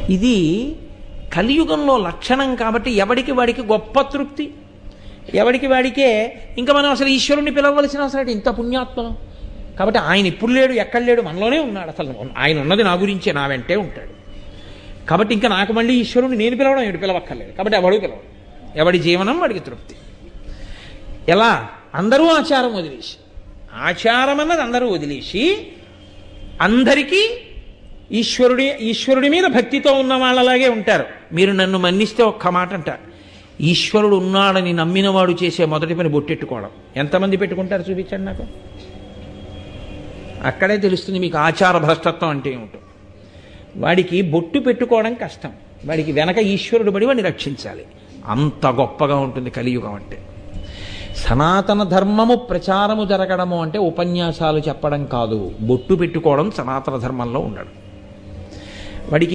ఇది కలియుగంలో లక్షణం. కాబట్టి ఎవడికి వాడికి గొప్ప తృప్తి, ఎవడికి వాడికే. ఇంకా మనం అసలు ఈశ్వరుణ్ణి పిలవలసిన అవసరం ఇంత పుణ్యాత్మను. కాబట్టి ఆయన ఇప్పుడు లేడు, ఎక్కడ లేడు, మనలోనే ఉన్నాడు. అసలు ఆయన ఉన్నది నా గురించే, నా వెంటే ఉంటాడు. కాబట్టి ఇంకా నాకు మళ్ళీ ఈశ్వరుని నేను పిలవడం ఏమిటి, పిలవక్కర్లేదు. కాబట్టి ఎవడు పిలవడు, ఎవడి జీవనం వాడికి తృప్తి. ఎలా? అందరూ ఆచారం వదిలేసి, ఆచారం అన్నది అందరూ వదిలేసి అందరికీ ఈశ్వరుడి మీద భక్తితో ఉన్న వాళ్ళలాగే ఉంటారు. మీరు నన్ను మన్నిస్తే ఒక్క మాట అంటారు, ఈశ్వరుడు ఉన్నాడని నమ్మినవాడు చేసే మొదటి పని బొట్టెట్టుకోవడం. ఎంతమంది పెట్టుకుంటారు చూపించండి నాకు. అక్కడే తెలుస్తుంది మీకు ఆచార భ్రష్టత్వం అంటే ఏమిటో. వాడికి బొట్టు పెట్టుకోవడం కష్టం, వాడికి వెనక ఈశ్వరుడు పడి వాడిని రక్షించాలి. అంత గొప్పగా ఉంటుంది కలియుగం అంటే. సనాతన ధర్మము ప్రచారము జరగడము అంటే ఉపన్యాసాలు చెప్పడం కాదు, బొట్టు పెట్టుకోవడం సనాతన ధర్మంలో ఉండడం. వాడికి